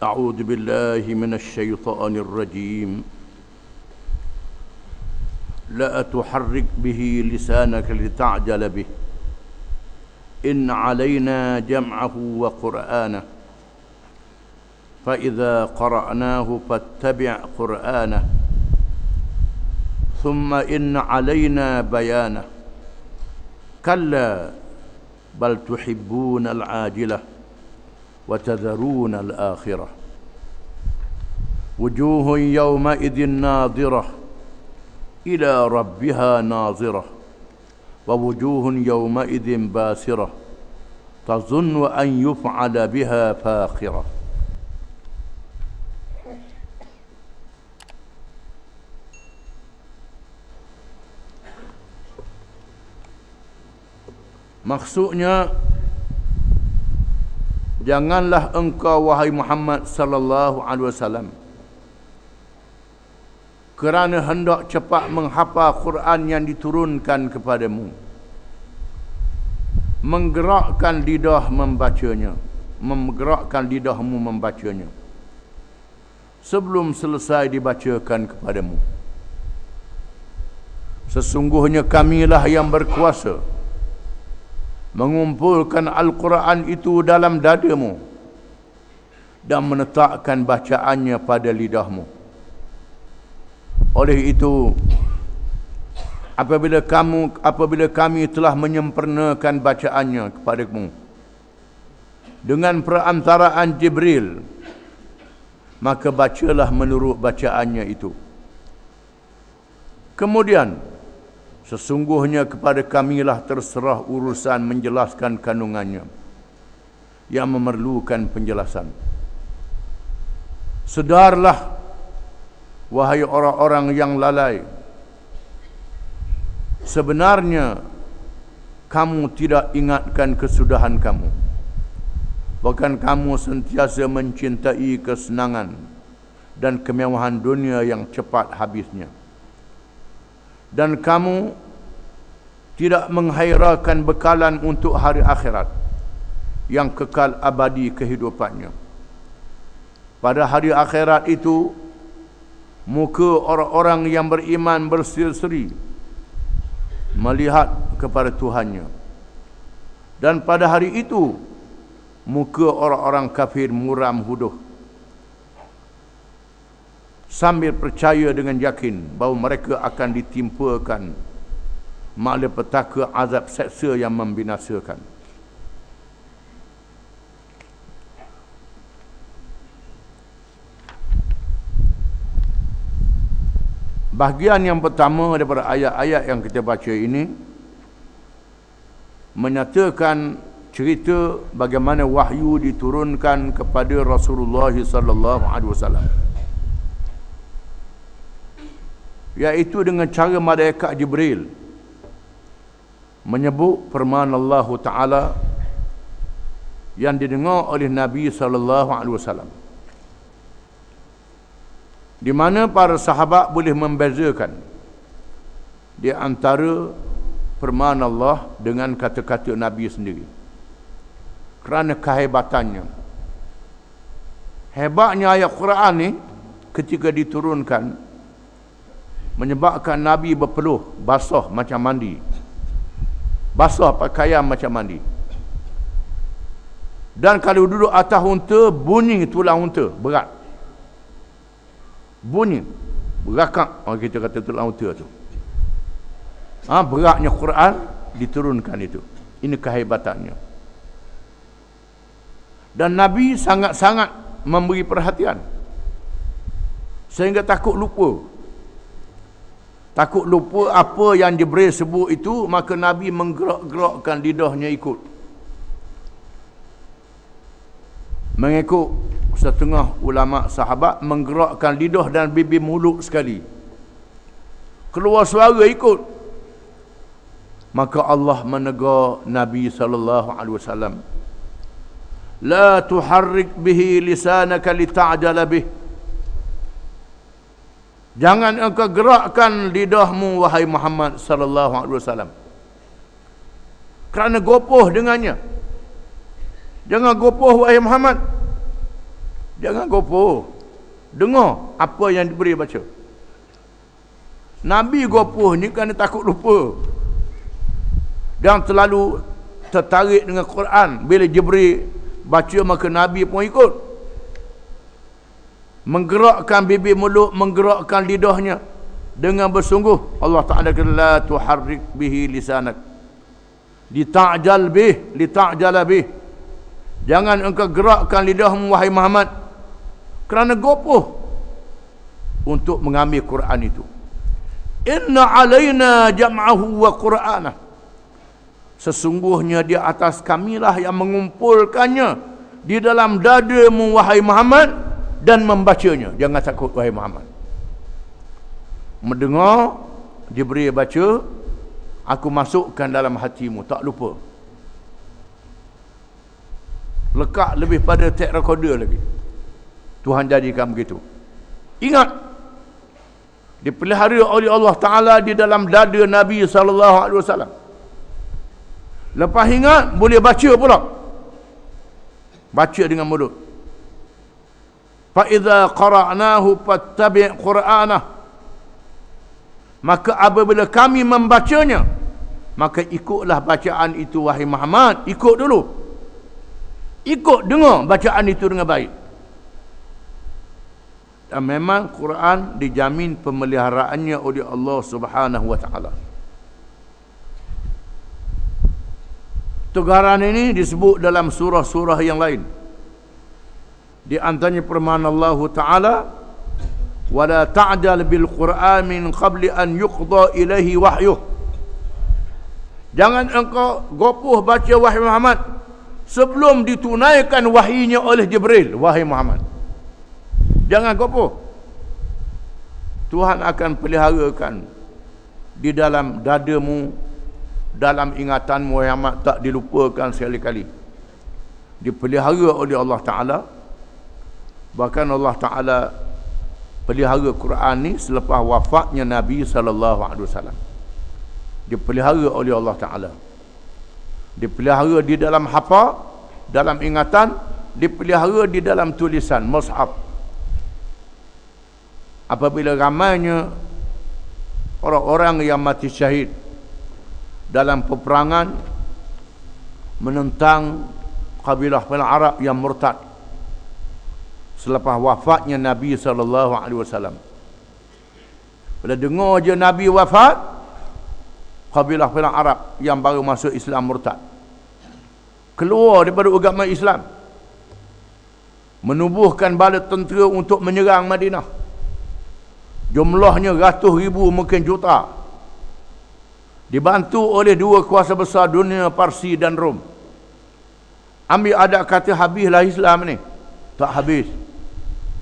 أعوذ بالله من الشيطان الرجيم لا تحرك به لسانك لتعجل به إن علينا جمعه وقرآنه فإذا قرأناه فاتبع قرآنه ثم إن علينا بيانه كلا بل تحبون العاجلة وتذرون الآخرة وجوه يومئذ ناظرة إلى ربها ناظرة ووجوه يومئذ باسرة تظن أن يفعل بها فاقرة. Maksudnya, janganlah engkau wahai Muhammad sallallahu alaihi wasallam kerana hendak cepat menghafal Quran yang diturunkan kepadamu, menggerakkan lidah membacanya, menggerakkan lidahmu membacanya sebelum selesai dibacakan kepadamu. Sesungguhnya kamilah yang berkuasa mengumpulkan Al-Quran itu dalam dadamu dan menetapkan bacaannya pada lidahmu. Oleh itu, apabila kami telah menyempurnakan bacaannya kepadamu dengan perantaraan Jibril, maka bacalah menurut bacaannya itu. Kemudian, sesungguhnya kepada kamilah terserah urusan menjelaskan kandungannya yang memerlukan penjelasan. Sedarlah, wahai orang-orang yang lalai, sebenarnya kamu tidak ingatkan kesudahan kamu. Bahkan kamu sentiasa mencintai kesenangan dan kemewahan dunia yang cepat habisnya. Dan kamu tidak menghairakan bekalan untuk hari akhirat yang kekal abadi kehidupannya. Pada hari akhirat itu, muka orang-orang yang beriman berseri-seri melihat kepada Tuhannya. Dan pada hari itu, muka orang-orang kafir muram huduh sambil percaya dengan yakin bahawa mereka akan ditimpakan malapetaka azab seksa yang membinasakan. Bahagian yang pertama daripada ayat-ayat yang kita baca ini menyatakan cerita bagaimana wahyu diturunkan kepada Rasulullah sallallahu alaihi wasallam, iaitu dengan cara malaikat Jibril menyebut firman Allah Ta'ala yang didengar oleh Nabi sallallahu alaihi wasallam, di mana para sahabat boleh membezakan di antara firman Allah dengan kata-kata Nabi sendiri kerana kehebatannya. Hebatnya ayat Quran ni ketika diturunkan menyebabkan Nabi berpeluh basah macam mandi, basah pakaian macam mandi. Dan kalau duduk atas unta, bunyi tulang unta berat, bunyi berakak, orang kita kata tulang unta tu. Beratnya Quran diturunkan itu. Ini kehebatannya. Dan Nabi sangat-sangat memberi perhatian sehingga takut lupa apa yang Jibril sebut itu, maka Nabi menggerak-gerakkan lidahnya ikut. Mengikut setengah ulama sahabat, menggerakkan lidah dan bibir mulut sekali, keluar suara ikut. Maka Allah menegur Nabi SAW, la tuharrik bihi lisanaka lita'jala bih. Jangan engkau gerakkan lidahmu wahai Muhammad sallallahu alaihi wasallam kerana gopoh dengannya. Jangan gopoh wahai Muhammad Jangan gopoh. Dengar apa yang diberi baca. Nabi gopoh ni kerana takut lupa. Dan terlalu tertarik dengan Quran. Bila Jibril baca maka Nabi pun ikut. Menggerakkan bibir mulut, menggerakkan lidahnya dengan bersungguh. Allah Ta'ala kata la tuharrik bihi lisanak lita'jal bih. Jangan engkau gerakkan lidahmu wahai Muhammad kerana gopoh untuk mengambil Quran itu. Inna alaina jam'ahu wa Qur'anah. Sesungguhnya di atas kamilah yang mengumpulkannya di dalam dadamu wahai Muhammad dan membacanya. Jangan takut wahai Muhammad. Mendengar Jibril baca, aku masukkan dalam hatimu, tak lupa. Lekat lebih pada tape recorder lagi. Tuhan jadikan begitu. Ingat, dipelihara oleh Allah Ta'ala di dalam dada Nabi SAW. Lepas ingat, boleh baca pula. Baca dengan mulut. فَإِذَا قَرَأْنَاهُ فَاتَّبِعْ قُرْآنَهُ. Maka apabila kami membacanya, maka ikutlah bacaan itu wahai Muhammad. Ikut dulu. Ikut, dengar bacaan itu dengan baik. Dan memang Quran dijamin pemeliharaannya oleh Allah Subhanahu wa Ta'ala. Tegaran ini disebut dalam surah-surah yang lain. Di antaranya firman Allah Ta'ala, وَلَا تَعْجَلْ بِالْقُرْآنِ مِنْ قَبْلِ أَنْ يُقْضَى إِلَيْهِ وَحْيُهُ. Jangan engkau gopoh baca wahai Muhammad sebelum ditunaikan wahyunya oleh Jibril, wahai Muhammad. Jangan gopoh. Tuhan akan peliharakan di dalam dadamu, dalam ingatanmu yang amat tak dilupakan sekali-kali. Dipelihara oleh Allah Ta'ala. Bahkan Allah Ta'ala pelihara Quran ni selepas wafatnya Nabi SAW. Dipelihara oleh Allah Ta'ala. Dipelihara di dalam hafal, dalam ingatan, dipelihara di dalam tulisan, mushaf. Apabila ramainya orang-orang yang mati syahid dalam peperangan menentang kabilah Arab yang murtad selepas wafatnya Nabi SAW. Bila dengar je Nabi wafat, kabilah Arab yang baru masuk Islam murtad keluar daripada agama Islam, menubuhkan bala tentera untuk menyerang Madinah. Jumlahnya ratus ribu, mungkin juta. Dibantu oleh dua kuasa besar dunia, Parsi dan Rom. Ambil adat kata habislah Islam ni. Tak habis.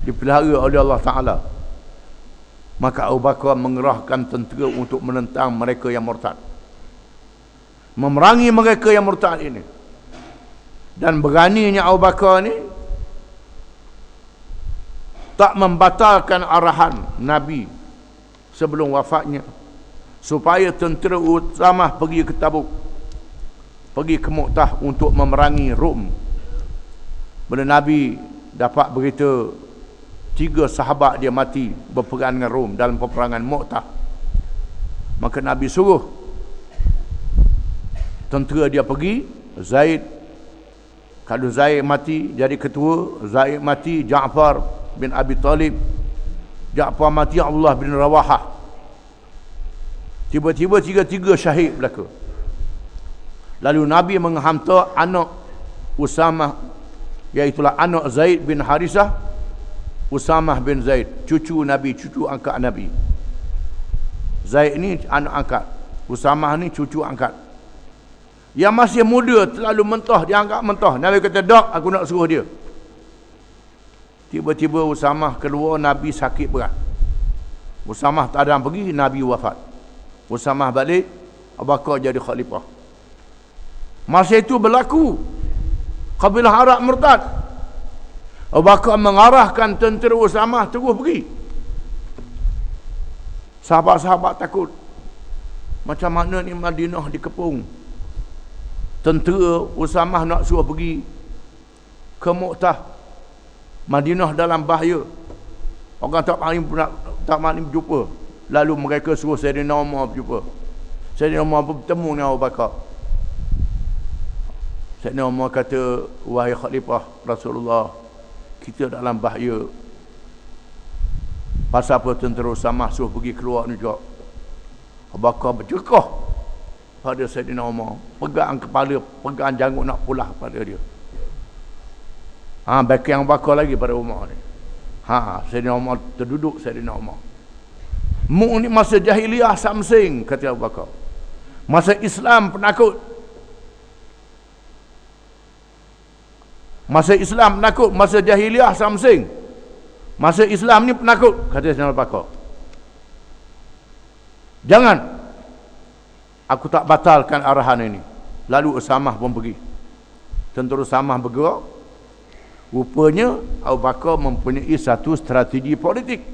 Dipelihara oleh Allah Ta'ala. Maka Abu Bakar mengerahkan tentera untuk menentang mereka yang murtad, memerangi mereka yang murtad ini. Dan beraninya Abu Bakar ni tak membatalkan arahan Nabi sebelum wafatnya supaya tentera Usamah pergi ke Tabuk, pergi ke Mu'tah untuk memerangi Rom. Bila Nabi dapat berita 3 sahabat dia mati berperang dengan Rom dalam peperangan Mu'tah, maka Nabi suruh tentera dia pergi. Zaid, kalau Zaid mati jadi ketua, Zaid mati Ja'far bin Abi Talib, Ja'far mati Abdullah bin Rawahah. Tiba-tiba 3 syahid berlaku. Lalu Nabi menghantar anak Usamah, iaitulah anak Zaid bin Harisah, Usamah bin Zaid, cucu Nabi, cucu angkat Nabi. Zaid ni anak angkat, Usamah ni cucu angkat. Yang masih muda, terlalu mentah, dianggap mentah. Nabi kata, "Dak, aku nak suruh dia." Tiba-tiba Usamah keluar, Nabi sakit berat. Usamah tak ada pergi, Nabi wafat. Usamah balik, Abu Bakar jadi khalifah. Masa itu berlaku kabilah Arab murtad. Abu Bakar mengarahkan tentera Usamah terus pergi. Sahabat-sahabat takut. Macam mana ni Madinah dikepung? Tentera Usamah nak suruh pergi ke Mu'tah. Madinah dalam bahaya. Orang tak mahu berjumpa. Lalu mereka suruh Sayyidina Umar berjumpa. Sayyidina Umar bertemu dengan Abu Bakar. Sayyidina Umar kata, wahai Khalifah Rasulullah, kita dalam bahaya. Pasal apa tentera Usamah suruh pergi keluar ni juga. Abu Bakar berjekah pada Sayyidina Umar. Pegang kepala, pegang janggut nak pulah pada dia. Baik yang bakar lagi pada Umar ni. Sayyidina Umar terduduk, Sayyidina Umar. Mu ni masa jahiliah samsing, kata Abu Bakar. Masa Islam penakut. Masa Islam penakut, masa jahiliah samsing. Masa Islam ni penakut, kata Sayyidina Abu Bakar. Jangan. Aku tak batalkan arahan ini. Lalu Usamah pun pergi. Tentera Usamah bergerak. Rupanya Abu Bakar mempunyai satu strategi politik.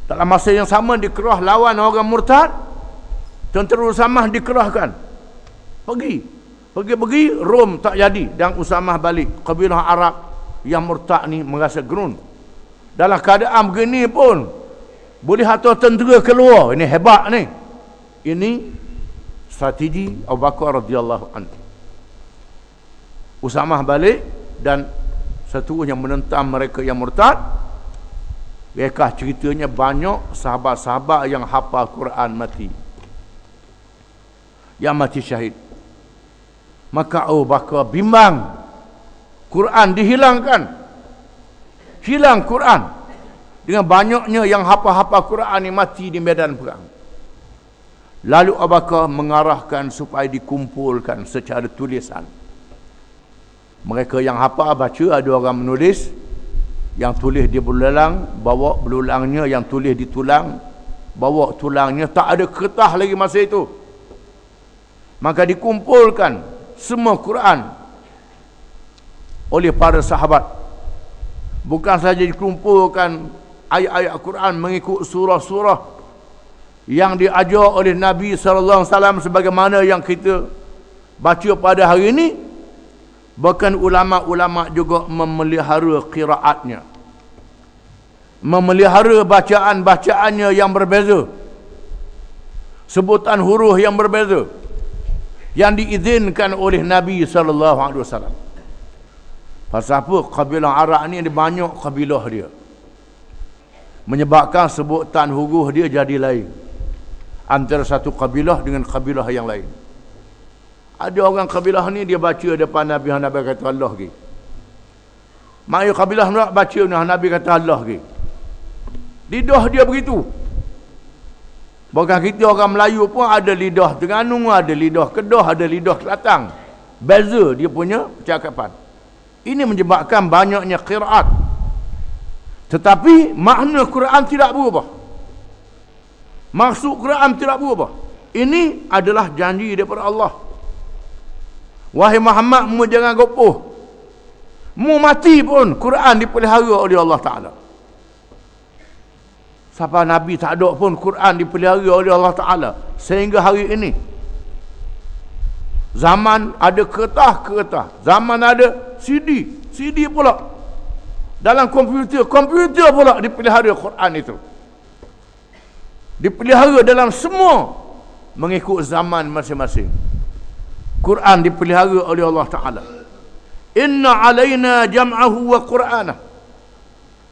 Dalam masa yang sama dikerah lawan orang murtad, tentera Usamah dikerahkan. Pergi, Rom tak jadi dan Usamah balik. Kabilah Arab yang murtad ni merasa gerun. Dalam keadaan begini pun boleh hantar tentera keluar. Ini hebat ni. Ini strategi Abu Bakar radhiyallahu anhu. Usamah balik dan seterusnya menentang mereka yang murtad. Mereka ceritanya banyak sahabat-sahabat yang hafal Quran mati. Yang mati syahid. Maka Abu Bakar bimbang. Quran dihilangkan. Hilang Quran. Dengan banyaknya yang hafal-hafal Quran ni mati di medan perang. Lalu Abu Bakar mengarahkan supaya dikumpulkan secara tulisan. Mereka yang hafal baca, ada orang menulis, yang tulis di belulang, bawa belulangnya, yang tulis di tulang, bawa tulangnya. Tak ada kertas lagi masa itu. Maka dikumpulkan semua Quran oleh para sahabat. Bukan saja dikumpulkan ayat-ayat Quran mengikut surah-surah yang diajar oleh Nabi SAW sebagaimana yang kita baca pada hari ini. Bahkan ulama-ulama juga memelihara qiraatnya, memelihara bacaan-bacaannya yang berbeza, sebutan huruf yang berbeza, yang diizinkan oleh Nabi SAW. Pasal apa? Kabilah Arab ni ada banyak kabilah dia, menyebabkan sebutan huruf dia jadi lain antara satu kabilah dengan kabilah yang lain. Ada orang kabilah ni dia baca depan Nabi, Nabi kata Allah ke. Mai kabilah nak baca Nabi kata Allah ke. Lidah dia begitu. Bahkan kita orang Melayu pun ada lidah Terengganu, ada lidah Kedah, ada lidah Kelantan. Beza dia punya percakapan. Ini menyebabkan banyaknya qiraat. Tetapi makna Quran tidak berubah. Maksud Quran tidak berubah. Ini adalah janji daripada Allah. Wahai Muhammad, mu jangan gopoh. Mu mati pun Quran dipelihara oleh Allah Ta'ala. Sampai Nabi tak ada pun Quran dipelihara oleh Allah Ta'ala sehingga hari ini. Zaman ada kertas, zaman ada CD pula. Dalam komputer pula dipelihara Quran itu. Dipelihara dalam semua mengikut zaman masing-masing. Quran dipelihara oleh Allah Ta'ala. Inna alaina jam'ahu wa qur'anah.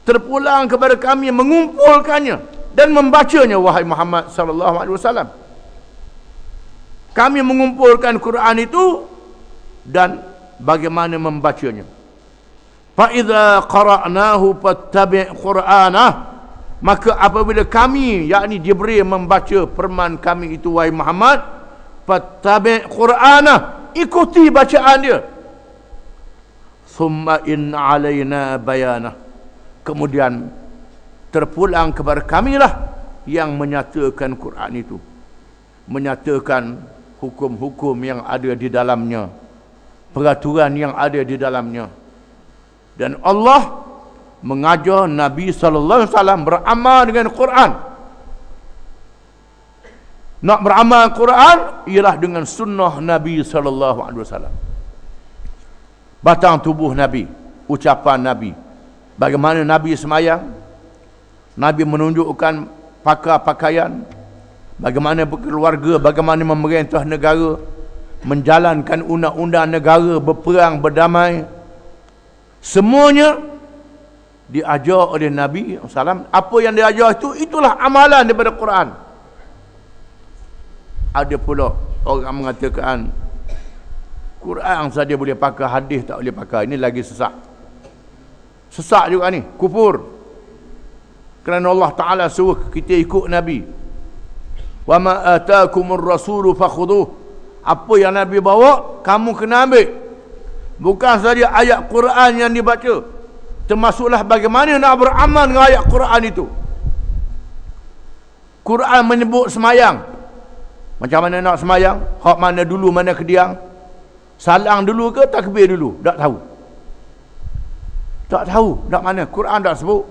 Terpulang kepada kami mengumpulkannya dan membacanya, wahai Muhammad sallallahu alaihi wasallam. Kami mengumpulkan Quran itu dan bagaimana membacanya. Fa idza qara'nahu fattabi' qur'anah. Maka apabila kami, yakni Jibril, membaca firman kami itu, wahai Muhammad, fattabi' qur'anah, ikuti bacaan dia. Summa inna alaina bayanah. Kemudian terpulang kepada kamilah yang menyatakan Quran itu, menyatakan hukum-hukum yang ada di dalamnya, peraturan yang ada di dalamnya. Dan Allah mengajar Nabi sallallahu alaihi wasallam beramal dengan Quran. Nak beramal Quran ialah dengan sunnah Nabi sallallahu alaihi wasallam. Batang tubuh Nabi, ucapan Nabi. Bagaimana Nabi semayang, Nabi menunjukkan pakaian, bagaimana berkeluarga, bagaimana memerintah negara, menjalankan undang-undang negara, berperang, berdamai. Semuanya diajar oleh Nabi SAW. Apa yang diajar itu, itulah amalan daripada Quran. Ada pula orang mengatakan Quran saja boleh pakai, hadis tak boleh pakai. Ini lagi sesat. Sesat juga ni, kufur. Kerana Allah Ta'ala suruh kita ikut Nabi. Wa ma atakumur rasulu fakhuduh. Apa yang Nabi bawa, kamu kena ambil. Bukan saja ayat Quran yang dibaca, termasuklah bagaimana nak beramal dengan ayat Quran itu. Quran menyebut semayang. Macam mana nak semayang? Hak mana dulu, mana kediang? Salang dulu ke takbir dulu? Tak tahu. Tak tahu. Tak mana? Quran tak sebut.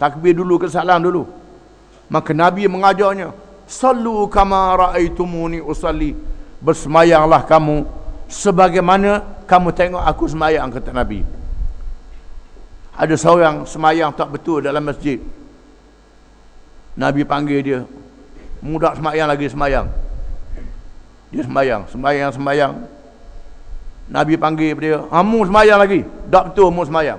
Takbir dulu ke salam dulu. Maka Nabi mengajarnya, sallu kama ra'aitumuni usalli. Bersemayanglah kamu sebagaimana kamu tengok aku semayang, kata Nabi. Ada seorang semayang tak betul dalam masjid. Nabi panggil dia. Mudak semayang lagi semayang. Dia semayang. Nabi panggil dia, "Kamu semayang lagi?" Tak betul mu semayang.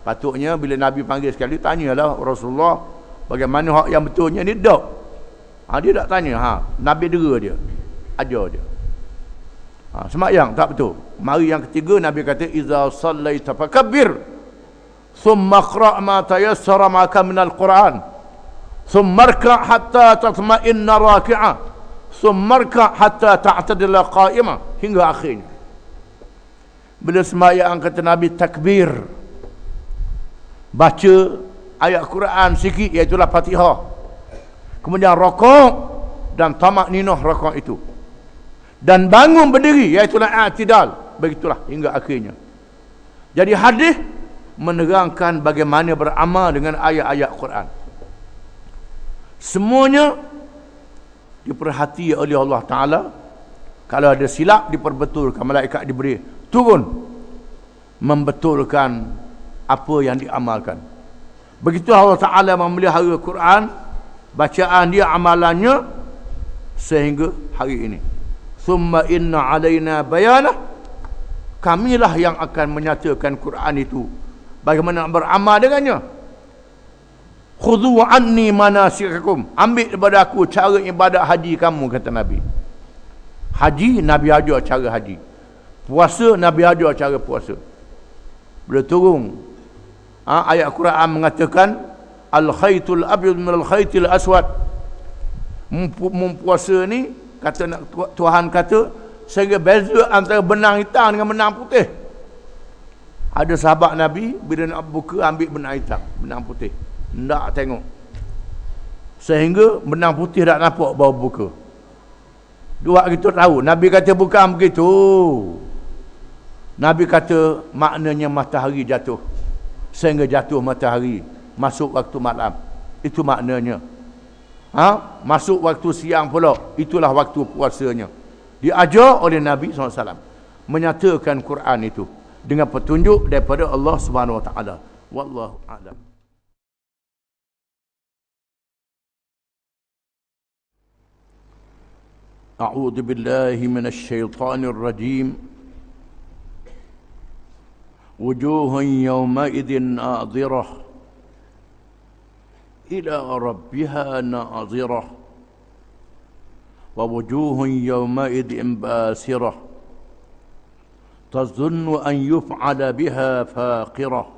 Patutnya bila Nabi panggil sekali, tanyalah Rasulullah, bagaimana hak yang betulnya ni? Tak. Dia tak tanya. Nabi dera dia. Ajar dia. Semayang tak betul. Mari yang ketiga, Nabi kata, "Iza sallaita fakabbir, thumma qra' ma tayassara maka minal Qur'an, thumma rka' hatta tatma'inna raki'a, thumma rka' hatta ta'tadila qa'imah." Hingga akhirnya. Bila semayang, kata Nabi, takbir, baca ayat Quran sikit, iaitulah Fatihah. Kemudian rakaat dan tamak ninah rakaat itu. Dan bangun berdiri, iaitulah i'tidal. Begitulah hingga akhirnya. Jadi hadis menerangkan bagaimana beramal dengan ayat-ayat Quran. Semuanya diperhati oleh Allah Ta'ala. Kalau ada silap, diperbetulkan. Malaikat diberi turun membetulkan apa yang diamalkan. Begitu Allah Ta'ala memelihara Quran, bacaan dia, amalannya, sehingga hari ini. Thumma inna alaina bayanah. Kamilah yang akan menyatakan Quran itu, bagaimana beramal dengannya. Khudhu anni manasikakum. Ambil daripada aku cara ibadat haji kamu, kata Nabi. Haji, Nabi ajar cara haji. Puasa, Nabi ajar cara puasa. Bila turun ayat Quran mengatakan al-khaytul abyad min al-khaytil aswad. Mempuasa ni, kata Tuhan kata, sehingga beza antara benang hitam dengan benang putih. Ada sahabat Nabi bila nak buka, ambil benang hitam, benang putih, tak tengok, sehingga benang putih tak nampak baru buka. Dua kita tahu Nabi kata bukan begitu. Nabi kata maknanya matahari jatuh, sehingga jatuh matahari, masuk waktu malam. Itu maknanya. Masuk waktu siang pula, itulah waktu puasanya. Diajar oleh Nabi SAW menyatakan Quran itu dengan petunjuk daripada Allah Subhanahu Wa Taala. Wallahu a'lam. A'udzu billahi minasy syaithanir rajim. Wujuhun yawma idzin nadhirah ila rabbiha nadhirah wa wujuhun yawma idzin basirah tazunnu an yuf'ala biha faqirah.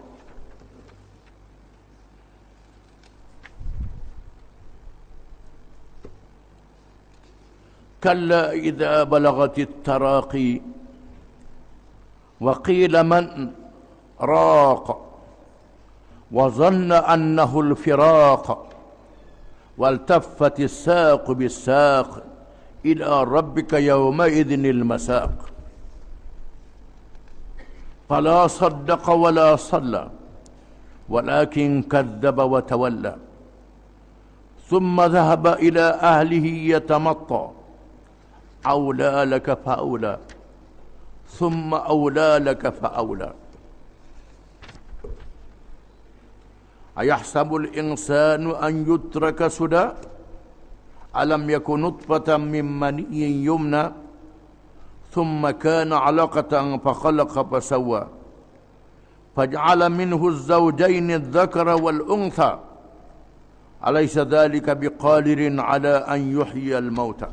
Kalla idza balagatit taraqi wa qila man راق وظن أنه الفراق والتفت الساق بالساق إلى ربك يومئذ المساق فلا صدق ولا صلى ولكن كذب وتولى ثم ذهب إلى أهله يتمطى أولى لك فأولى ثم أولى لك فأولى. Ayahsabul insanu an yutraka suda alam yakun nutfatan min maniyyin yumna thumma kana 'alaqatan fa khalaqa fa sawwa faj'ala minhu az-zawjayn adh-dhakara wal untha alaysa dhalika biqadirin 'ala an yuhyiya al-mauta.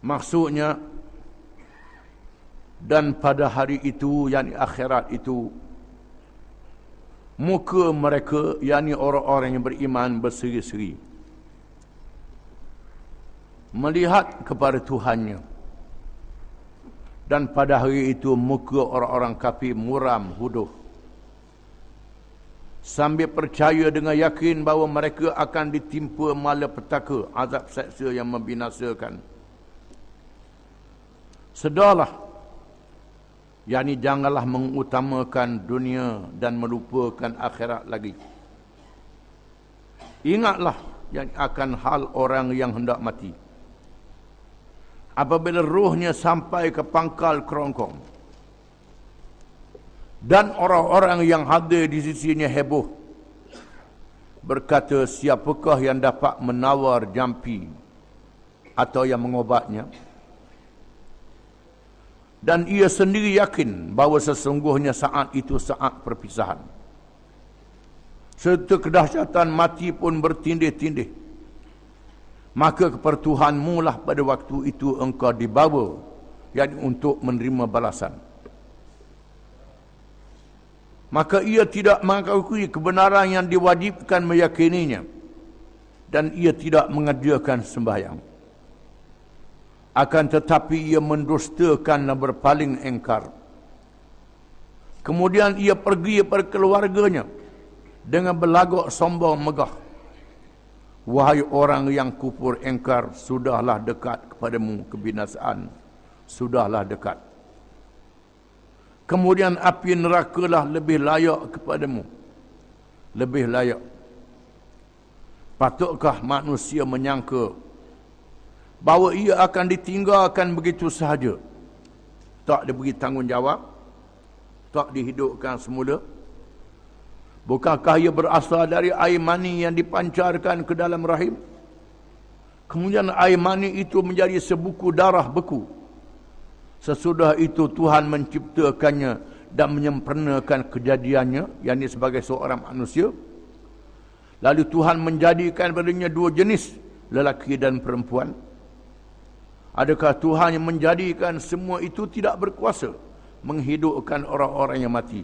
Maksudnya, dan pada hari itu, yakni akhirat itu, muka mereka, yakni orang-orang yang beriman, berseri-seri melihat kepada Tuhannya. Dan pada hari itu muka orang-orang kafir muram, huduh, sambil percaya dengan yakin bahawa mereka akan ditimpa malapetaka, azab seksa yang membinasakan. Sedarlah, yakni janganlah mengutamakan dunia dan melupakan akhirat lagi. Ingatlah yang akan hal orang yang hendak mati. Apabila rohnya sampai ke pangkal kerongkong, dan orang-orang yang hadir di sisinya heboh, berkata, siapakah yang dapat menawar jampi atau yang mengobatnya? Dan ia sendiri yakin bahawa sesungguhnya saat itu saat perpisahan. Serta kedahsyatan mati pun bertindih-tindih. Maka kepada Tuhanmu lah pada waktu itu engkau dibawa, yakni untuk menerima balasan. Maka ia tidak mengakui kebenaran yang diwajibkan meyakininya, dan ia tidak mengerjakan sembahyang. Akan tetapi ia mendustakan dan berpaling engkar. Kemudian ia pergi pada keluarganya dengan berlagak sombong megah. Wahai orang yang kufur engkar, sudahlah dekat kepadamu kebinasaan, sudahlah dekat. Kemudian api nerakalah lebih layak kepadamu, lebih layak. Patutkah manusia menyangka bahawa ia akan ditinggalkan begitu sahaja, tak diberi tanggungjawab, tak dihidupkan semula? Bukankah ia berasal dari air mani yang dipancarkan ke dalam rahim? Kemudian air mani itu menjadi sebuku darah beku. Sesudah itu Tuhan menciptakannya dan menyempurnakan kejadiannya, yakni sebagai seorang manusia. Lalu Tuhan menjadikan padanya dua jenis, lelaki dan perempuan. Adakah Tuhan yang menjadikan semua itu tidak berkuasa menghidupkan orang-orang yang mati?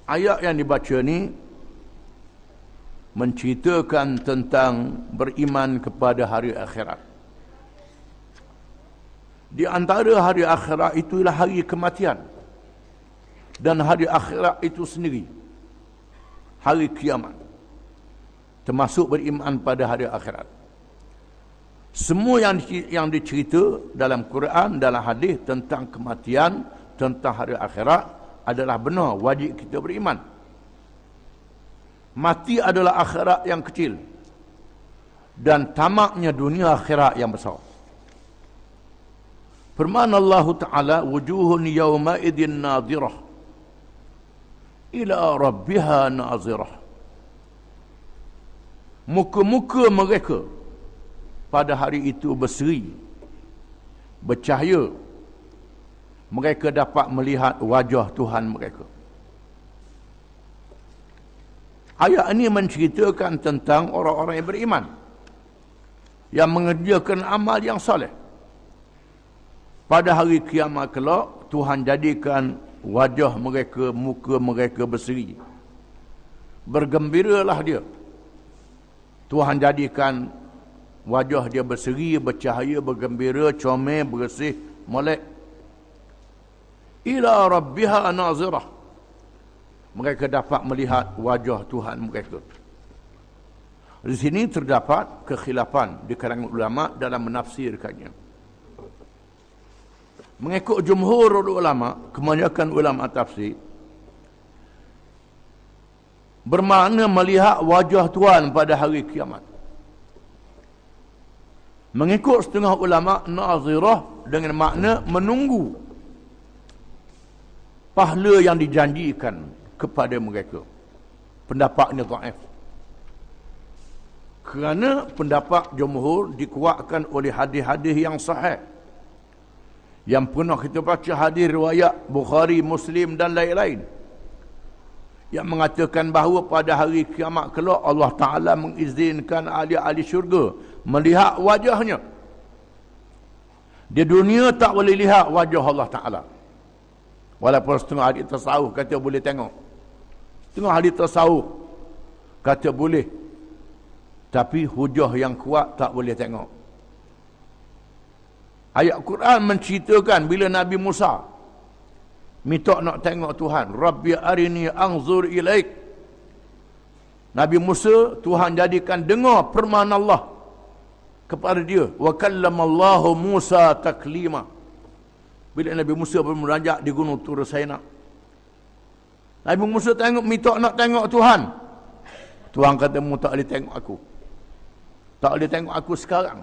Ayat yang dibaca ni menceritakan tentang beriman kepada hari akhirat. Di antara hari akhirat itulah hari kematian, dan hari akhirat itu sendiri hari kiamat, termasuk beriman pada hari akhirat. Semua yang dicerita dalam Quran, dalam hadis tentang kematian, tentang hari akhirat adalah benar, wajib kita beriman. Mati adalah akhirat yang kecil, dan tamaknya dunia akhirat yang besar. Firman Allah Ta'ala, wujuhun yawma idin nadirah ila rabbiha nazirah. Muka-muka mereka pada hari itu berseri, bercahaya. Mereka dapat melihat wajah Tuhan mereka. Ayat ini menceritakan tentang orang-orang yang beriman, yang mengerjakan amal yang soleh. Pada hari kiamat kelak, Tuhan jadikan wajah mereka, muka mereka berseri. Bergembiralah dia. Tuhan jadikan wajah dia berseri, bercahaya, bergembira, comel, bersih, molek. Ila rabbiha nazirah. Mereka dapat melihat wajah Tuhan mereka. Di sini terdapat kekhilafan di kalangan ulama dalam menafsirkannya. Mengikut jumhur ulama, kebanyakan ulama tafsir, bermakna melihat wajah Tuhan pada hari kiamat. Mengikut setengah ulama, nazirah dengan makna menunggu pahala yang dijanjikan kepada mereka. Pendapatnya dhaif. Kerana pendapat jumhur dikuatkan oleh hadis-hadis yang sahih. Yang pernah kita baca hadis riwayat Bukhari, Muslim dan lain-lain. Yang mengatakan bahawa pada hari kiamat kelak Allah Ta'ala mengizinkan ahli-ahli syurga melihat wajahnya. Di dunia tak boleh lihat wajah Allah Ta'ala. Walaupun setengah ahli tasawuf kata boleh tengok. Setengah ahli tasawuf kata boleh. Tapi hujah yang kuat tak boleh tengok. Ayat Quran menceritakan bila Nabi Musa minta nak tengok Tuhan. Rabbi arini anzur ilaik. Nabi Musa, Tuhan jadikan dengar firman Allah kepada dia. Wa kallamallahu Musa taklima. Bila Nabi Musa bermunajat di gunung Tur Saina. Nabi Musa minta nak tengok Tuhan. Tuhan kata, mu tak boleh tengok aku. Tak boleh tengok aku sekarang.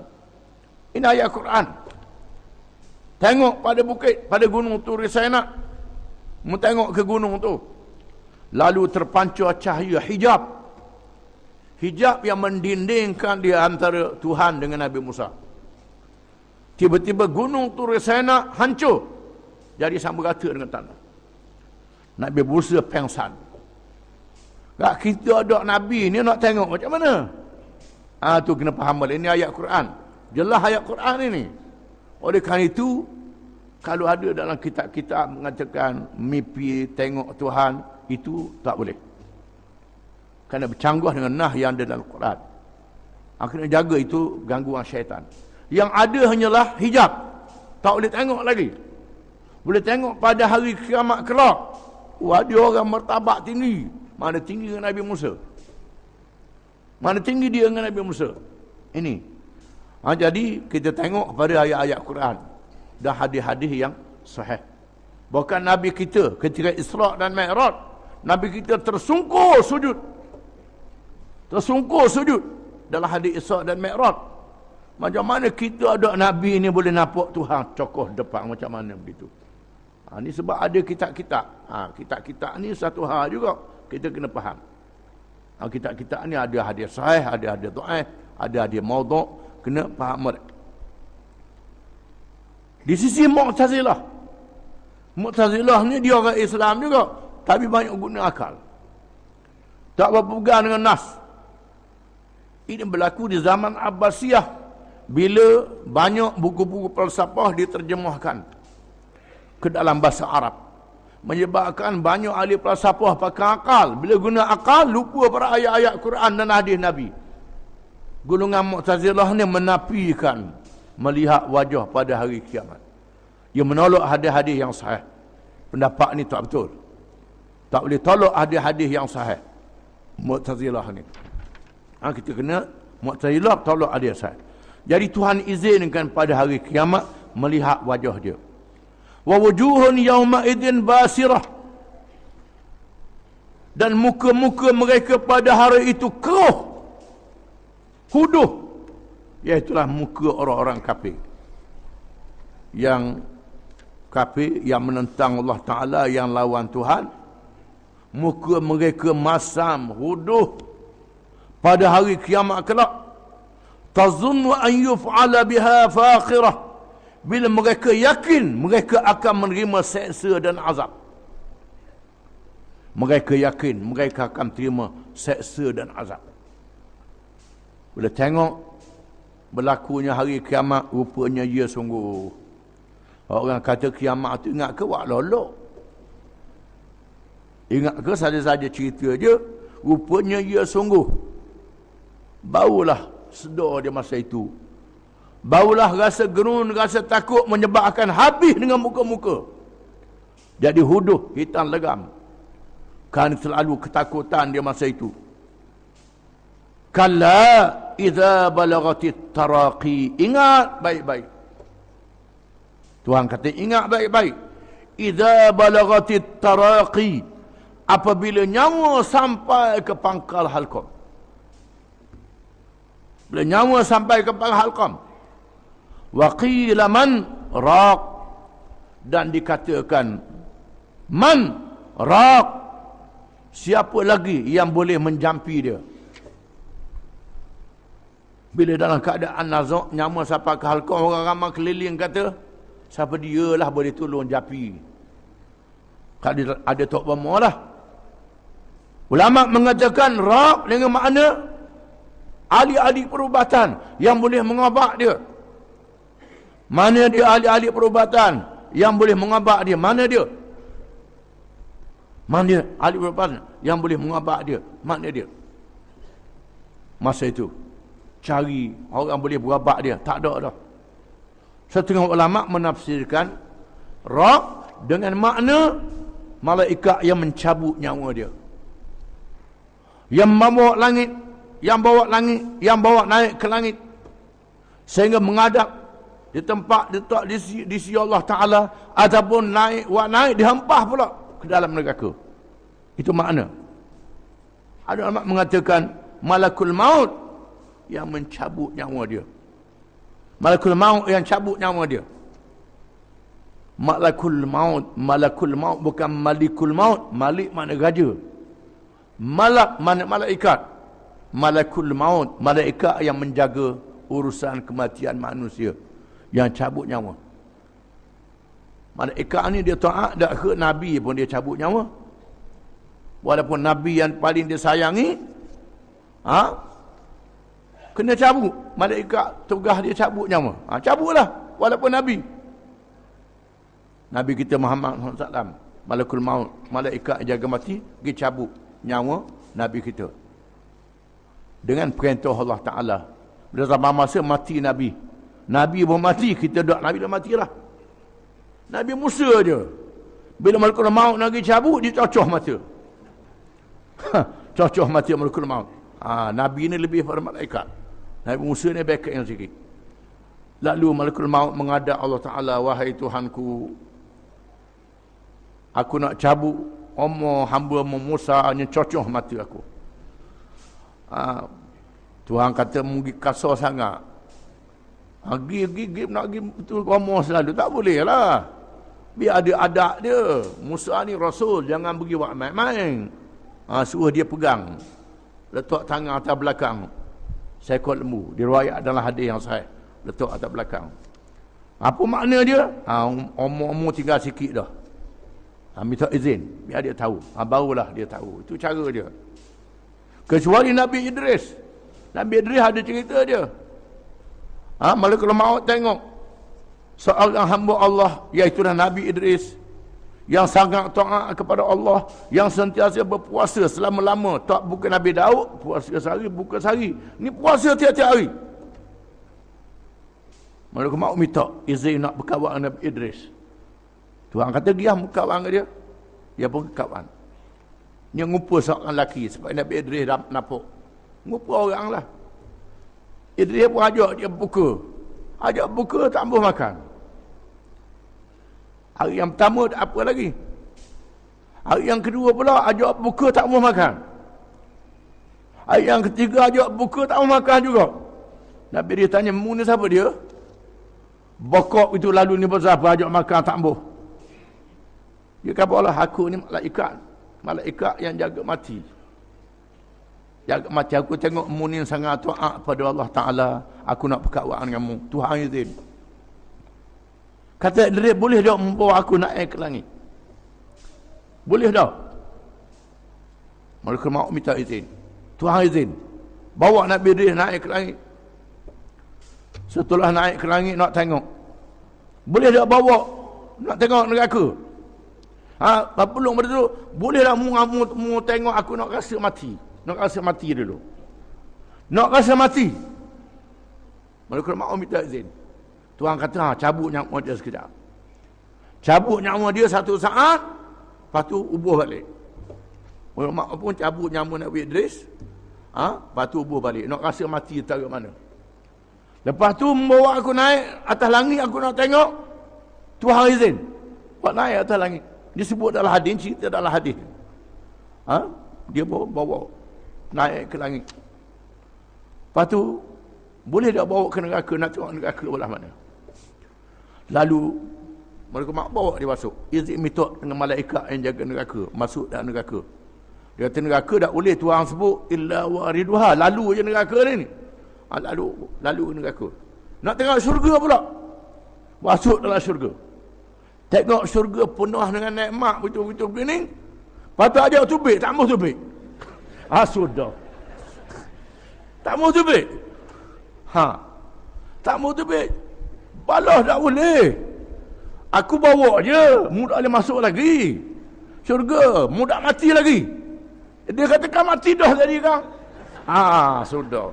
Ini ayat Quran. Tengok pada bukit, pada gunung Tur Saina. Mu tengok ke gunung tu. Lalu terpancar cahaya hijab. Hijab yang mendindingkan di antara Tuhan dengan Nabi Musa. Tiba-tiba gunung Tur Saina hancur. Jadi sama rata dengan tanah. Nabi Musa pengsan. Tak kita ada Nabi ni nak tengok macam mana? Tu kena faham balik. Ini ayat Quran. Jelas ayat Quran ini. Oleh kerana itu, kalau ada dalam kitab-kitab mengatakan mimpi tengok Tuhan, itu tak boleh. Kerana bercanggah dengan nah yang ada dalam Quran. Kena jaga itu gangguan syaitan. Yang ada hanyalah hijab. Tak boleh tengok lagi. Boleh tengok pada hari kiamat kelak. Ada orang martabat tinggi. Mana tinggi dengan Nabi Musa? Mana tinggi dia dengan Nabi Musa? Ini. Jadi kita tengok pada ayat-ayat Quran dan hadis-hadis yang sahih. Bahkan Nabi kita ketika Isra' dan Mi'raj, Nabi kita tersungkur sujud. Tersungkur sujud dalam hadis Isra' dan Mi'raj. Macam mana kita ada Nabi ni boleh nampak Tuhan cokoh depan macam mana begitu? Ini sebab ada kitab-kitab. Kitab-kitab ni satu hal juga kita kena faham. Kitab-kitab ni ada hadis sahih, ada hadis dhaif, ada hadis maudhu', kena faham mereka. Di sisi Mu'tazilah. Mu'tazilah ni dia orang Islam juga, tapi banyak guna akal. Tak berpegang dengan nas. Ini berlaku di zaman Abbasiyah bila banyak buku-buku falsafah diterjemahkan ke dalam bahasa Arab. Menyebabkan banyak ahli falsafah pakai akal. Bila guna akal, lupa pada ayat-ayat Quran dan hadis Nabi. Golongan Mu'tazilah ni menafikan melihat wajah pada hari kiamat. Dia menolak hadis-hadis yang sahih. Pendapat ni tak betul. Tak boleh tolak hadis-hadis yang sahih. Mu'tazilah ni. Kita kena Mu'tazilah tolak hadis sahih. Jadi Tuhan izinkan pada hari kiamat melihat wajah dia. Wa wujuhun yawma idin basirah. Dan muka-muka mereka pada hari itu keruh, huduh. Iaitulah muka orang-orang kafir. Yang kafir, yang menentang Allah Ta'ala, yang lawan Tuhan. Muka mereka masam, huduh. Pada hari kiamat kelak. Tazunnu an yuf'ala biha fakhirah. Bila mereka yakin mereka akan menerima seksa dan azab. Mereka yakin mereka akan terima seksa dan azab. Bila tengok berlakunya hari kiamat, rupanya ia sungguh. Orang kata kiamat tu ingat ke wak lolok? Ingat ke saja-saja cerita je? Rupanya ia sungguh. Barulah sedar dia masa itu. Barulah rasa gerun, rasa takut menyebabkan habis dengan muka-muka. Jadi huduh, hitam legam. Kan selalu ketakutan dia masa itu. Kalla idza balagatit taraqi. Ingat baik-baik. Tuhan kata ingat baik-baik. Idza balagatit taraqi. apabila nyawa sampai ke pangkal halqam. Bila nyawa sampai ke pangkal halqam, wa qila man raq, dan dikatakan man raq, siapa lagi yang boleh menjampi dia. Bila dalam keadaan nazak, nyawa sampai ke halqam, orang ramai keliling kata, siapa dia lah boleh tolong japi. Ada tok bama lah. Ulama mengatakan raq dengan makna ahli-ahli perubatan yang boleh mengobak dia. Mana dia ahli-ahli perubatan yang boleh mengobak dia? Mana dia? Mana dia ahli perubatan yang boleh mengobak dia? Mana dia? Masa itu cari orang boleh berabak dia, tak ada dah. Setengah ulama menafsirkan raq dengan makna malaikat yang mencabut nyawa dia, yang membawa langit, yang bawa langit, yang bawa naik ke langit sehingga menghadap di tempat di sisi Allah Ta'ala, ataupun naik dihempah pula ke dalam neraka. Itu makna. Ada ulama mengatakan malakul maut yang mencabut nyawa dia. Malakul maut yang cabut nyawa dia. Malakul maut bukan malikul maut. Malik makna raja. Malak makna malaikat. Malakul maut, malaikat yang menjaga urusan kematian manusia, yang cabut nyawa. Malaikat ni dia taat dak ke nabi pun dia cabut nyawa. Walaupun nabi yang paling disayangi, kena cabut. Malaikat tugas dia cabut nyawa. Cabutlah walaupun nabi. Nabi kita Muhammad SAW, malakul maut, malaikat jaga mati, dia cabut nyawa nabi kita. Dengan perintah Allah Ta'ala. Bila sampai masa mati nabi. Nabi pun mati, kita dak nabi dah matilah. Nabi Musa je. Bila malakul maut lagi cabut, dia cocoh mata. Cocoh mata malakul maut. Nabi ni lebih pada malaikat. Nabi Musa ni backup yang sikit. Lalu malakul maut menghadap Allah Ta'ala, wahai Tuhanku, aku nak cabut hamba Musa, hanya cocoh mata aku. Tuhan kata mungkin kasar sangat. Gip nak pergi betul Rama selalu, tak boleh lah. Biar ada adat dia. Musa ni rasul, jangan pergi buat main-main. Suruh dia pegang, letak tangan atas belakang seekor lembu. Diriwayat dalam hadis yang sahih, letak atas belakang. Apa makna dia? Umur tinggal sikit dah. Minta izin, biar dia tahu. Barulah dia tahu. Itu cara dia. Kecuali Nabi Idris. Nabi Idris ada cerita dia. Malaikat maut tengok seorang hamba Allah, iaitu Nabi Idris, yang sangat taat kepada Allah, yang sentiasa berpuasa selama-lama. Tak bukan Nabi Daud, puasa sehari, buka sehari. Ni puasa tiap-tiap hari. Malaikat maut minta izin nak berkawan dengan Nabi Idris. Tuhan kata dia berkawan dengan dia. Dia pun berkawan. Dia ngumpul seorang lelaki supaya Nabi Idris nampak. Ngumpul orang lah. Idris pun ajak dia buka. Ajak buka, tak ambil makan. Hari yang pertama tak apa lagi. Hari yang kedua pula ajak buka, tak ambil makan. Hari yang ketiga ajak buka, tak ambil makan juga. Nabi dia tanya, mu ni siapa dia? Bokok itu lalu ni bersiapa ajak makan, tak ambil. Dia kata, Allah, aku ni malaikat. Malaikat yang jaga mati. Jaga mati. Aku tengok mu ni sangat taat pada Allah Ta'ala. Aku nak berkawan denganmu. Tuhan izin. Kata Idris, boleh tak membawa aku naik ke langit? Boleh tak? Malaikat maut minta izin. Tuhan izin. Bawa Nabi Idris naik ke langit. Setelah naik ke langit nak tengok. Boleh tak bawa nak tengok neraka? Belum pada tu, boleh tak mu tengok aku nak rasa mati. Nak rasa mati dulu. Nak rasa mati. Malaikat maut minta izin. Tuhan kata, cabut nyawa dia sekejap. Cabut nyawa dia satu saat, lepas tu ubuh balik. Ulama pun cabut nyawa Nabi Idris, lepas tu ubuh balik. Nak rasa mati taruh mana. Lepas tu membawa aku naik atas langit, aku nak tengok. Tuhan izin. Buat naik atas langit. Disebut dalam hadis, cerita dalam hadis. Dia bawa naik ke langit. Lepas tu boleh tak bawa ke neraka, nak tengok neraka belah mana. Lalu mereka bawa dia masuk. Izin minta dengan malaikat yang jaga neraka masuk dalam neraka. Dia kata neraka tak boleh Tuhan sebut illa wariduha, lalu je neraka ni. Lalu neraka. Nak tengok syurga pula. Masuk dalam syurga. Tengok syurga penuh dengan nikmat betul-betul begini. Patut ajak tubik, tak mahu tubik. Sudah. Tak mahu tubik. Tak mahu tubik. Balas tak boleh. Aku bawa je, mu tak boleh masuk lagi. Syurga, mu tak mati lagi. Dia katakan mati dah tadi kan. Sudah.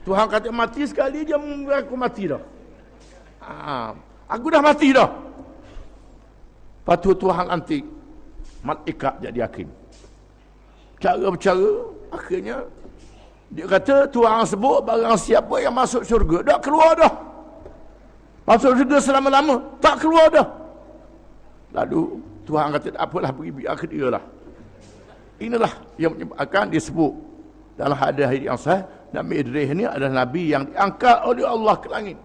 Tuhan kata mati sekali je, aku mati dah. Aku dah mati dah. Lepas tu Tuhan lantik malaikat jadi hakim. Cara bercara, akhirnya dia kata Tuhan sebut barang siapa yang masuk syurga dah keluar dah. Masuk syurga selama-lama tak keluar dah. Lalu Tuhan kata tak apalah, beri biar ke dia lah. Inilah yang menyebabkan disebut dalam hadis yang sahih, Nabi Idris ni adalah Nabi yang diangkat oleh Allah ke langit.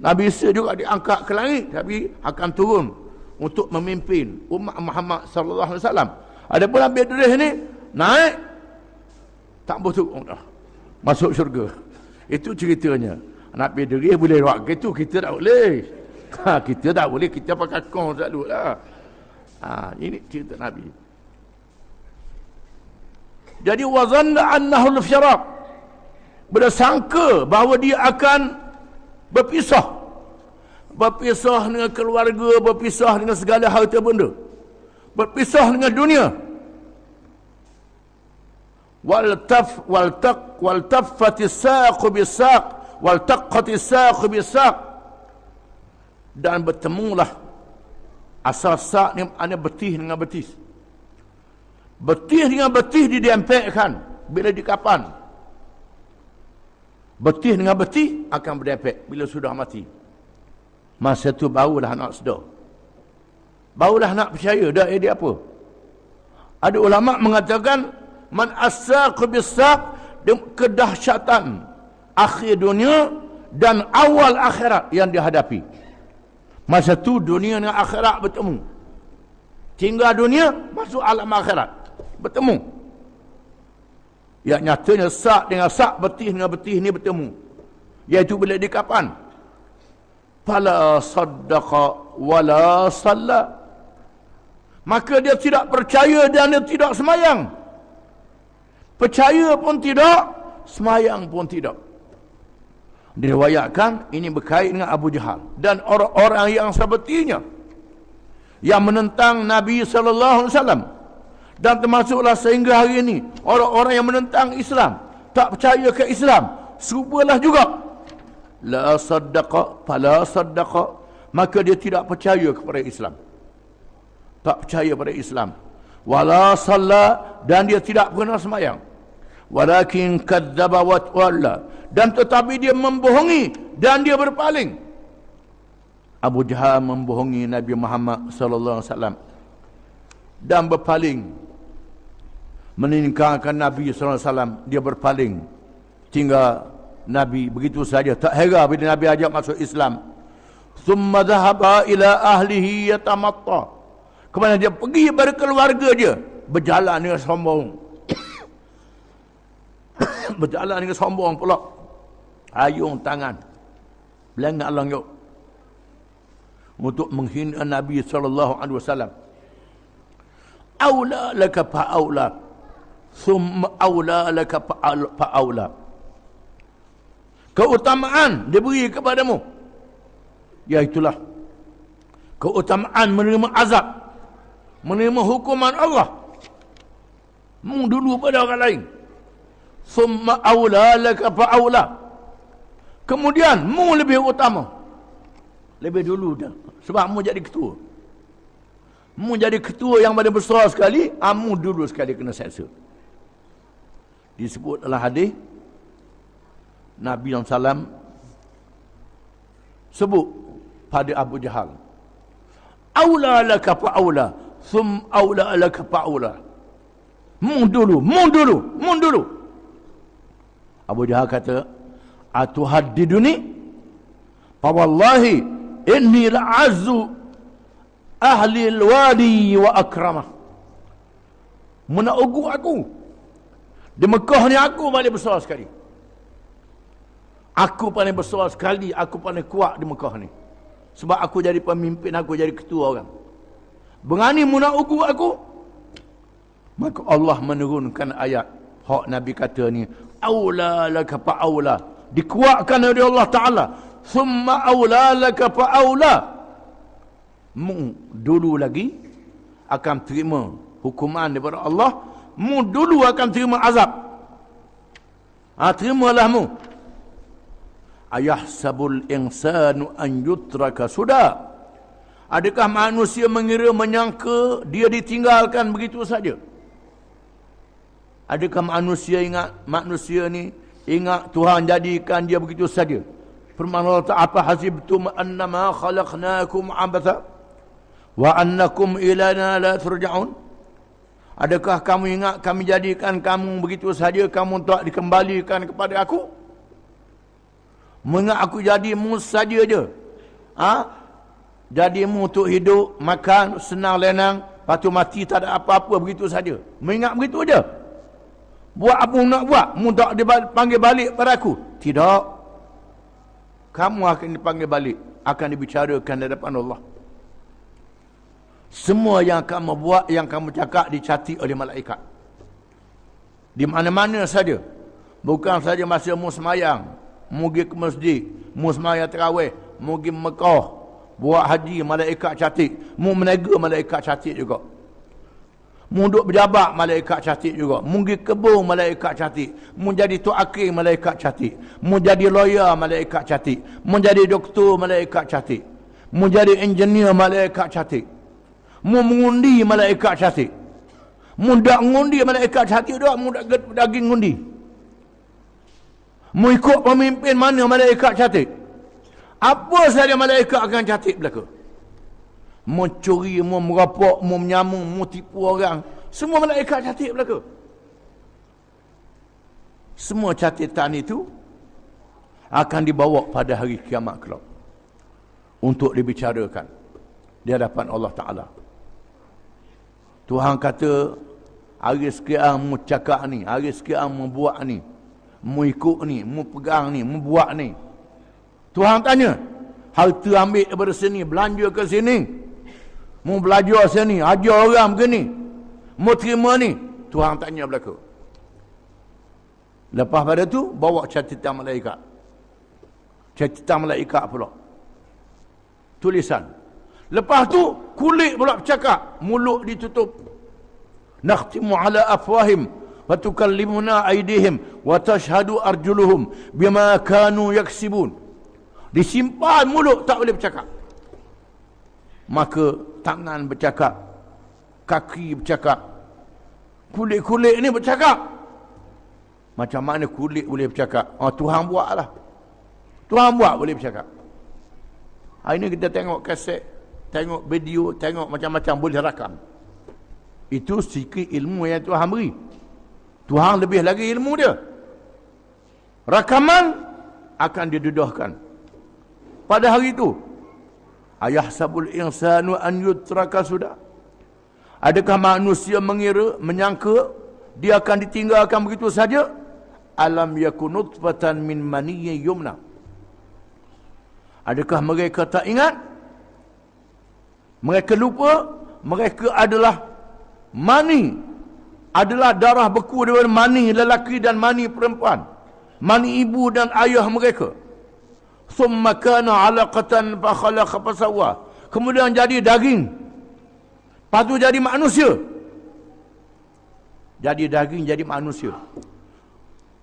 Nabi Isa juga diangkat ke langit, tapi akan turun untuk memimpin umat Muhammad sallallahu alaihi wasallam. Adapun Nabi Idris ni naik tak boleh turun dah, masuk syurga. Itu ceritanya. Nabi Idris boleh buat gitu, kita tak boleh. Kita tak boleh, kita pakai kong selalu lah. Ini cerita Nabi. Jadi wazanna annahu al-firaq, bersangka bahawa dia akan berpisah dengan keluarga, berpisah dengan segala harta benda, berpisah dengan dunia. Waltaffatis saqu bisaq, waltaqatis saqu bisaq, dan bertemulah asal sak ni ana betih dengan betis. Betih dengan betih didempekkan bila dikapan. Betih dengan betih akan berdempek bila sudah mati. Masa tu barulah nak sedar, barulah nak percaya dah dia apa. Ada ulama mengatakan man as-saq bis-saq, kedahsyatan akhir dunia dan awal akhirat yang dihadapi. Masa tu dunia dengan akhirat bertemu. Tinggal dunia, masuk alam akhirat, bertemu. Ya, nyatanya sak dengan sak, betih dengan betih ni bertemu. Iaitu bila di kapan? Fala saddaqa wala salla. Maka dia tidak percaya dan dia tidak semayang. Percaya pun tidak, semayang pun tidak. Diriwayatkan ini berkait dengan Abu Jahal dan orang-orang yang sepertinya yang menentang Nabi sallallahu alaihi wasallam, dan termasuklah sehingga hari ini orang-orang yang menentang Islam, tak percaya ke Islam, serupalah juga. La saddaqa fala saddaqa, maka dia tidak percaya kepada Islam, tak percaya pada Islam. Wala salla, dan dia tidak pernah sembahyang. Walakin kadzdzaba wa tawalla, dan tetapi dia membohongi dan dia berpaling. Abu Jahal membohongi Nabi Muhammad sallallahu alaihi wasallam dan berpaling, meninggalkan Nabi sallallahu alaihi wasallam. Dia berpaling, tinggal Nabi begitu saja. Tak heran bila Nabi ajak masuk Islam. Thumma dhahaba ila ahlihi yatamatta, kemudian dia pergi kepada keluarga dia, berjalan dengan sombong. Berjalan dengan sombong pula, ayung tangan, belengak langyuk untuk menghina Nabi sallallahu alaihi wasallam. Aula laka fa aula, thumma aula laka fa aula. Keutamaan diberi kepadamu, iaitulah keutamaan menerima azab, menerima hukuman Allah. Mu dulu pada orang lain. Thumma aula laka fa aula, kemudian mu lebih utama, lebih dulu dah, sebab mu jadi ketua. Mu jadi ketua yang paling besar sekali, mu dulu sekali kena seksa. Disebut dalam hadis Nabi SAW sebut pada Abu Jahal, aula laka fa aula, thumma aula laka fa aula. Mun dulu. Abu Jahal kata, atuhaddiduni? Fawallahi inni la'azzu ahli al-wadi wa akramah. Mun nak ugu aku. Di Mekah ni aku paling besar sekali. Aku paling besar sekali, aku paling kuat di Mekah ni. Sebab aku jadi pemimpin, aku jadi ketua orang. Berani mu nak ugu aku? Maka Allah menurunkan ayat hak Nabi kata ni, aula laka fa aula, dikuatkan oleh Allah Taala, thumma aula laka fa aula. Mu dulu lagi akan terima hukuman daripada Allah, mu dulu akan terima azab. Terimalah mu. Ayahsabul insanu an yutraka suda. Adakah manusia mengira, menyangka dia ditinggalkan begitu saja? Adakah manusia ingat Tuhan jadikan dia begitu saja? Firman Allah Ta'ala, apa hasibtum annama khalaqnakum abatha wa annakum ilana la turja'un? Adakah kamu ingat kami jadikan kamu begitu saja, kamu tak dikembalikan kepada aku? Mengat aku jadimu saja je. Jadimu untuk hidup, makan, senang lenang, lepas tu mati tak ada apa-apa, begitu saja. Mengingat begitu je. Buat apa nak buat? Mu tak dipanggil balik pada aku? Tidak. Kamu akan dipanggil balik, akan dibicarakan di hadapan Allah. Semua yang kamu buat, yang kamu cakap dicatat oleh malaikat. Di mana-mana saja. Bukan saja masa mu semayang, mu pergi ke masjid, mu semayang tarawih, mu pergi Mekah, buat haji, malaikat catat. Mu meniaga, malaikat catat juga. Mu duduk berjabat, malaikat catat juga. Mu pergi kebun, malaikat catat. Mu jadi tok akil, malaikat catat. Mu jadi lawyer, malaikat catat. Mu jadi doktor, malaikat catat. Mu jadi engineer, malaikat catat. Mu mengundi, malaikat catat. Mu dak mengundi, malaikat catat dak. Mu dak daging ngundi. Mu ikut pemimpin mana, malaikat catat. Apa sahaja malaikat akan catat belaka. Mu curi, mu merapak, mu menyamung, mu tipu orang, semua malaikat catat belaka. Semua catatan itu akan dibawa pada hari kiamat kelak untuk dibicarakan di hadapan Allah Ta'ala. Tuhan kata, hari sekian mu cakap ni, hari sekian mu buat ni, mu ikut ni, mu pegang ni, mu buat ni. Tuhan tanya, harta ambil daripada sini, belanja ke sini, mu belajar sini, ajar orang begini, mu terima ni. Tuhan tanya belaka. Lepas pada tu, bawa catatan malaikat. Catatan malaikat pula. Tulisan. Lepas tu, kulit pula bercakap, mulut ditutup. Nakhtimu ala afwahim wa tukallimuna aydihim wa tashhadu arjuluhum bima kanu yaksibun. Disimpan mulut, tak boleh bercakap. Maka tangan bercakap, kaki bercakap, kulit-kulit ni bercakap. Macam mana kulit boleh bercakap? Tuhan buatlah. Tuhan buat boleh bercakap. Hari ni kita tengok kaset, tengok video, tengok macam-macam, boleh rakam. Itu sikit ilmu yang Tuhan beri. Tuhan lebih lagi ilmu dia. Rakaman akan didedahkan pada hari itu. Ayahsabul insanu an yutraka sudah. Adakah manusia mengira, menyangka dia akan ditinggalkan begitu saja? Alam yakun nutfatan min maniyyin yumna. Adakah mereka tak ingat? Mereka lupa mereka adalah mani, adalah darah beku daripada mani lelaki dan mani perempuan, mani ibu dan ayah mereka. Thumma kana 'alaqatan fa khalaqa fa sawwa. Kemudian jadi daging. Lepas tu jadi manusia. Jadi daging, jadi manusia.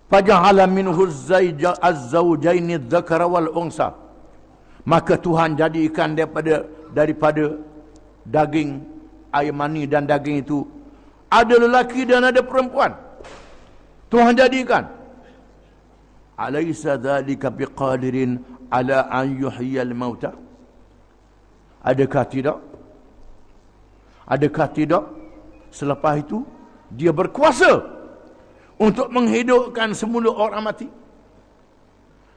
Faja'ala minhu az-zawjaini adh-dhakara wal unsa. Maka Tuhan jadikan daripada daging, air mani dan daging itu ada lelaki dan ada perempuan. Tuhan jadikan. Alaysa dhalika biqadirin ala an yuhyiyal mauta? Adakah tidak? Adakah tidak selepas itu Dia berkuasa untuk menghidupkan semula orang mati.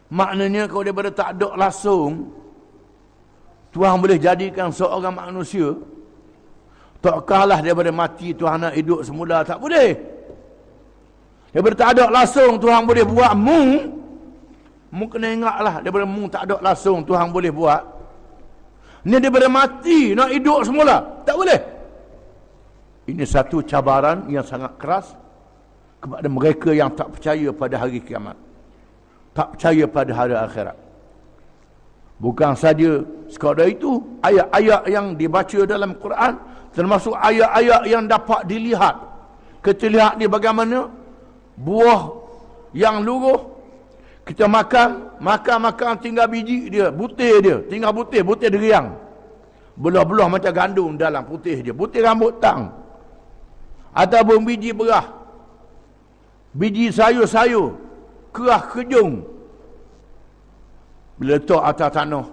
Maknanya kalau daripada tak ada langsung, Tuhan boleh jadikan seorang manusia. Tak kalah daripada mati Tuhan nak hidup semula, tak boleh. Daripada tak ada langsung Tuhan boleh buat mung. Mu kena ingatlah, daripada mung tak ada langsung Tuhan boleh buat. Ni daripada mati nak hidup semula, tak boleh. Ini satu cabaran yang sangat keras kepada mereka yang tak percaya pada hari kiamat, tak percaya pada hari akhirat. Bukan saja sekadar itu, ayat-ayat yang dibaca dalam Quran termasuk ayat-ayat yang dapat dilihat. Kita lihat ni bagaimana buah yang luruh, kita makan tinggal biji dia, butir dia, tinggal butir deriang. Belah-belah macam gandum dalam putih dia, butir rambut tang. Ataupun biji berah, biji sayur-sayur, kerah kejung. Bila letak atas tanah,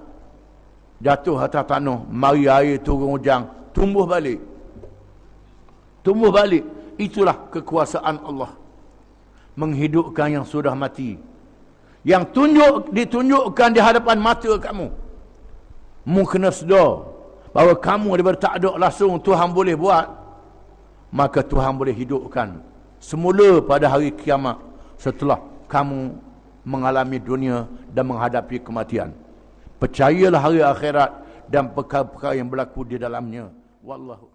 jatuh atas tanah, mari air turun hujan, tumbuh balik. Tumbuh balik. Itulah kekuasaan Allah menghidupkan yang sudah mati. Yang ditunjukkan di hadapan mata kamu. Mu kena sedar bahawa kamu daripada tak ada langsung Tuhan boleh buat, maka Tuhan boleh hidupkan semula pada hari kiamat setelah kamu mengalami dunia dan menghadapi kematian. Percayalah hari akhirat dan perkara-perkara yang berlaku di dalamnya. Wallahu